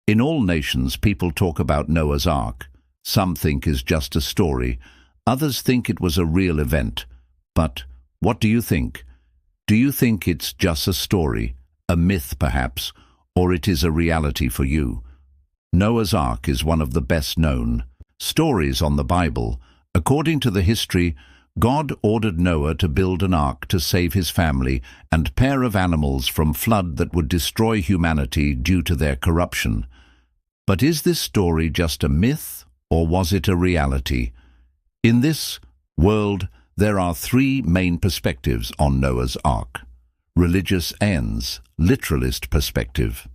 In all nations, people talk about Noah's Ark. Some think it's just a story. Others think it was a real event. But what do you think? Do you think it's just a story, a myth perhaps, or it is a reality for you? Noah's Ark is one of the best known stories on the Bible. According to the history, God ordered Noah to build an ark to save his family and pair of animals from flood that would destroy humanity due to their corruption. But is this story just a myth, or was it a reality? In this world, there are three main perspectives on Noah's Ark: religious ends, literalist perspective;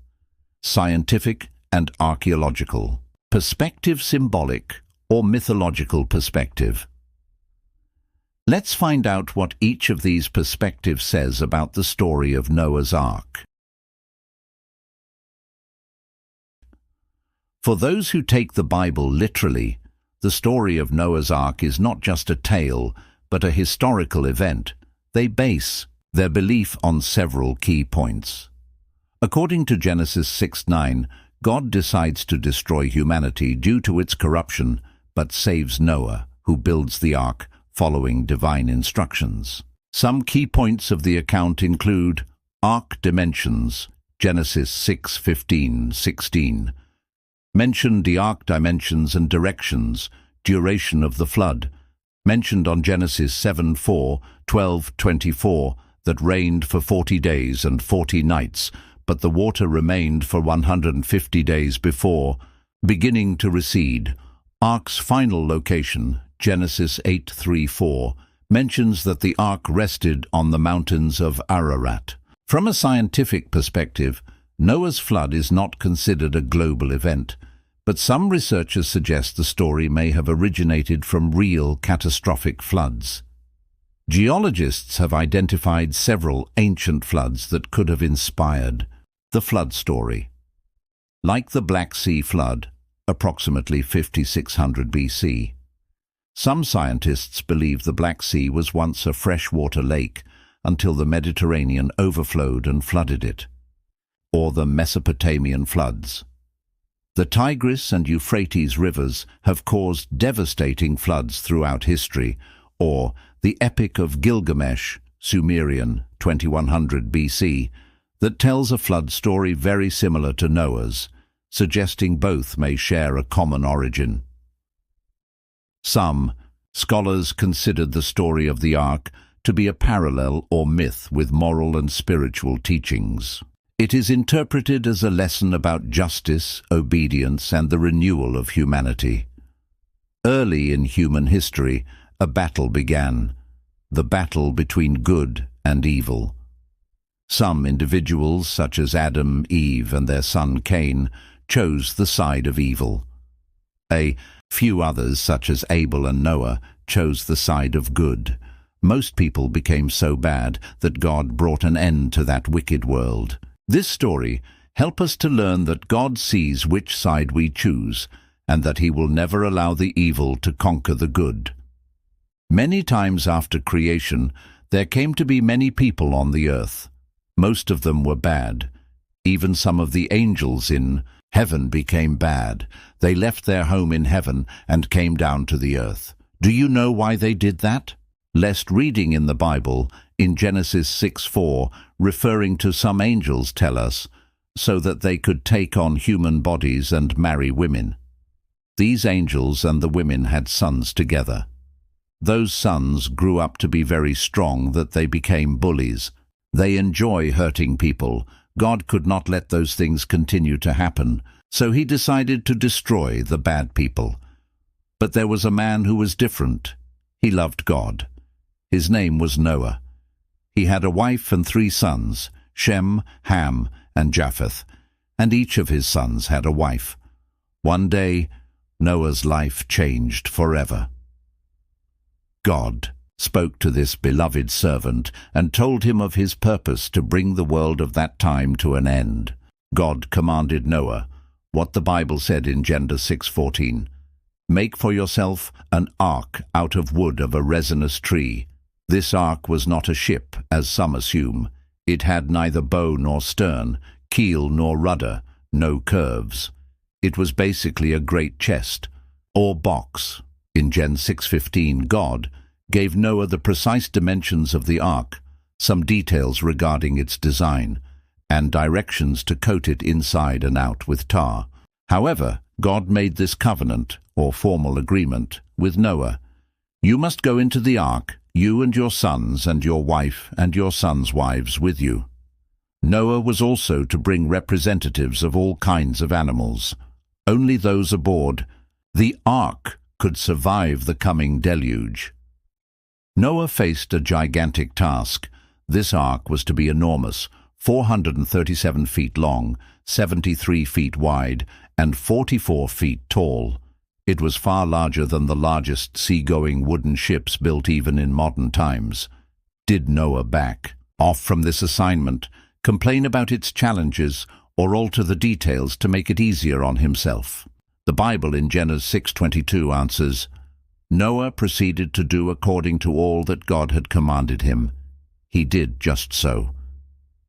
scientific and archaeological perspective; symbolic or mythological perspective. Let's find out what each of these perspectives says about the story of Noah's Ark. For those who take the Bible literally, the story of Noah's Ark is not just a tale, but a historical event. They base their belief on several key points. According to Genesis 6:9, God decides to destroy humanity due to its corruption, but saves Noah, who builds the ark, following divine instructions. Some key points of the account include ark dimensions, Genesis 6:15-16. Mentioned the ark dimensions and directions, duration of the flood. Mentioned on Genesis 7:4, 12:24, that rained for 40 days and 40 nights, but the water remained for 150 days before, beginning to recede. Ark's final location, Genesis 8:3-4, mentions that the ark rested on the mountains of Ararat. From a scientific perspective, Noah's flood is not considered a global event, but some researchers suggest the story may have originated from real catastrophic floods. Geologists have identified several ancient floods that could have inspired the flood story. Like the Black Sea flood, approximately 5600 BC. Some scientists believe the Black Sea was once a freshwater lake until the Mediterranean overflowed and flooded it. Or the Mesopotamian floods. The Tigris and Euphrates rivers have caused devastating floods throughout history, or the Epic of Gilgamesh, Sumerian, 2100 BC, that tells a flood story very similar to Noah's, suggesting both may share a common origin. Some scholars considered the story of the Ark to be a parallel or myth with moral and spiritual teachings. It is interpreted as a lesson about justice, obedience, and the renewal of humanity. Early in human history, a battle began, the battle between good and evil. Some individuals, such as Adam, Eve, and their son Cain, chose the side of evil. A few others, such as Abel and Noah, chose the side of good. Most people became so bad that God brought an end to that wicked world. This story helps us to learn that God sees which side we choose, and that He will never allow the evil to conquer the good. Many times after creation, there came to be many people on the earth. Most of them were bad. Even some of the angels in heaven became bad. They left their home in heaven and came down to the earth. Do you know why they did that? Lest reading in the Bible, in Genesis 6:4, referring to some angels, tell us, so that they could take on human bodies and marry women. These angels and the women had sons together. Those sons grew up to be very strong that they became bullies. They enjoy hurting people. God could not let those things continue to happen, so He decided to destroy the bad people. But there was a man who was different. He loved God. His name was Noah. He had a wife and 3 sons, Shem, Ham, and Japheth, and each of his sons had a wife. One day, Noah's life changed forever. God spoke to this beloved servant and told him of His purpose to bring the world of that time to an end. God commanded Noah what the Bible said in Genesis 6:14, "Make for yourself an ark out of wood of a resinous tree." This ark was not a ship, as some assume. It had neither bow nor stern, keel nor rudder, no curves. It was basically a great chest, or box. In Gen 6:15, God gave Noah the precise dimensions of the ark, some details regarding its design, and directions to coat it inside and out with tar. However, God made this covenant, or formal agreement, with Noah. You must go into the ark, you and your sons and your wife and your sons' wives with you. Noah was also to bring representatives of all kinds of animals. Only those aboard the ark could survive the coming deluge. Noah faced a gigantic task. This ark was to be enormous, 437 feet long, 73 feet wide, and 44 feet tall. It was far larger than the largest seagoing wooden ships built even in modern times. Did Noah back off from this assignment, complain about its challenges, or alter the details to make it easier on himself? The Bible in Genesis 6:22 answers, Noah proceeded to do according to all that God had commanded him. He did just so.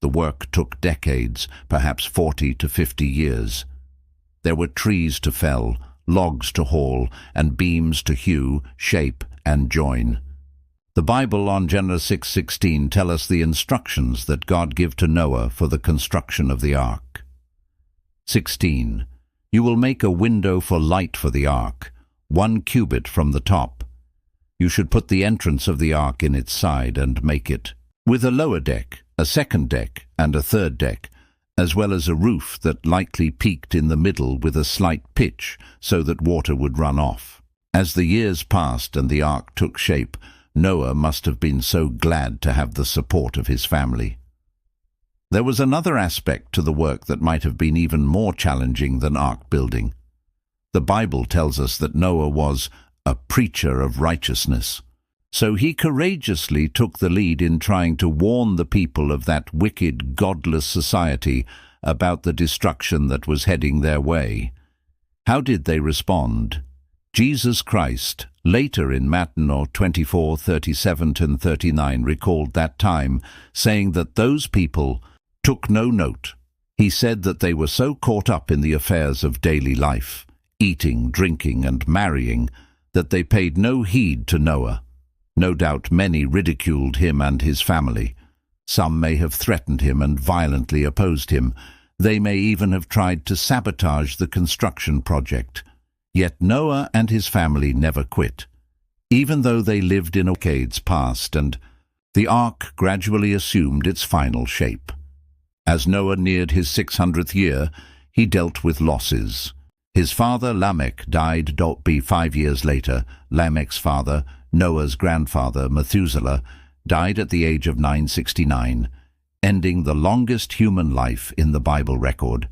The work took decades, perhaps 40 to 50 years. There were trees to fell, logs to haul, and beams to hew, shape, and join. The Bible on Genesis 6:16 tell us the instructions that God gave to Noah for the construction of the ark. 16. You will make a window for light for the ark, 1 cubit from the top. You should put the entrance of the ark in its side and make it with a lower deck, a second deck, and a third deck, as well as a roof that lightly peaked in the middle with a slight pitch so that water would run off. As the years passed and the ark took shape, Noah must have been so glad to have the support of his family. There was another aspect to the work that might have been even more challenging than ark building. The Bible tells us that Noah was a preacher of righteousness. So he courageously took the lead in trying to warn the people of that wicked, godless society about the destruction that was heading their way. How did they respond? Jesus Christ, later in Matthew 24:37-39, recalled that time, saying that those people took no note. He said that they were so caught up in the affairs of daily life, eating, drinking, and marrying, that they paid no heed to Noah. No doubt many ridiculed him and his family. Some may have threatened him and violently opposed him. They may even have tried to sabotage the construction project. Yet Noah and his family never quit. Even though they lived in decades past, and the ark gradually assumed its final shape. As Noah neared his 600th year, he dealt with losses. His father Lamech died 5 years later. Lamech's father, Noah's grandfather, Methuselah, died at the age of 969, ending the longest human life in the Bible record.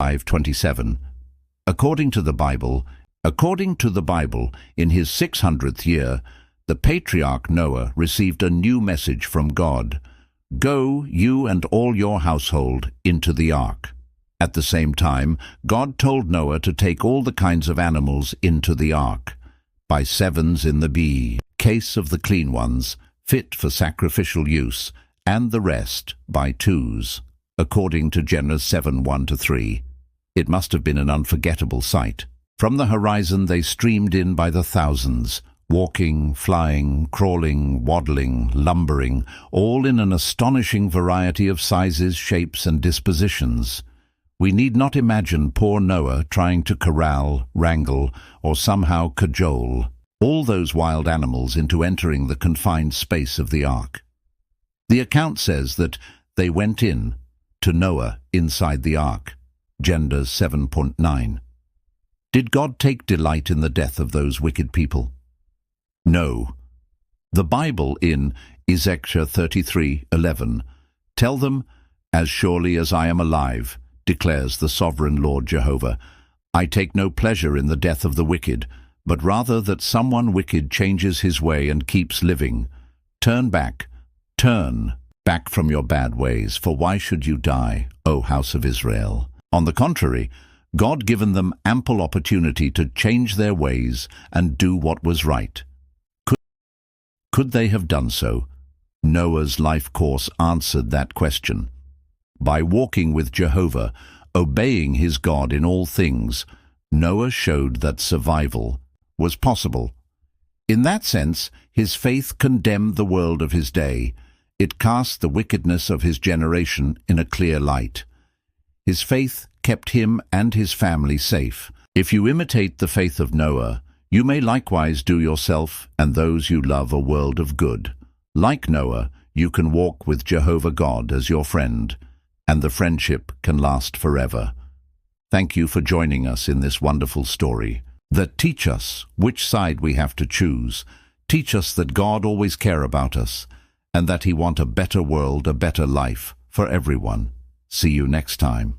5:27. According to the Bible, in his 600th year, the patriarch Noah received a new message from God. Go, you and all your household, into the ark. At the same time, God told Noah to take all the kinds of animals into the ark, by sevens in the case of the clean ones, fit for sacrificial use, and the rest by twos, according to Genesis 7:1-3. It must have been an unforgettable sight. From the horizon they streamed in by the thousands, walking, flying, crawling, waddling, lumbering, all in an astonishing variety of sizes, shapes, and dispositions. We need not imagine poor Noah trying to corral, wrangle, or somehow cajole all those wild animals into entering the confined space of the ark. The account says that they went in to Noah inside the ark. Genesis 7:9. Did God take delight in the death of those wicked people? No. The Bible in Ezekiel 33:11, tell them, as surely as I am alive, declares the sovereign Lord Jehovah, I take no pleasure in the death of the wicked, but rather that someone wicked changes his way and keeps living. Turn back from your bad ways, for why should you die, O house of Israel? On the contrary, God given them ample opportunity to change their ways and do what was right. Could they have done so? Noah's life course answered that question. By walking with Jehovah, obeying his God in all things, Noah showed that survival was possible. In that sense, his faith condemned the world of his day. It cast the wickedness of his generation in a clear light. His faith kept him and his family safe. If you imitate the faith of Noah, you may likewise do yourself and those you love a world of good. Like Noah, you can walk with Jehovah God as your friend, and the friendship can last forever. Thank you for joining us in this wonderful story that teach us which side we have to choose, teach us that God always cares about us, and that He wants a better world, a better life for everyone. See you next time.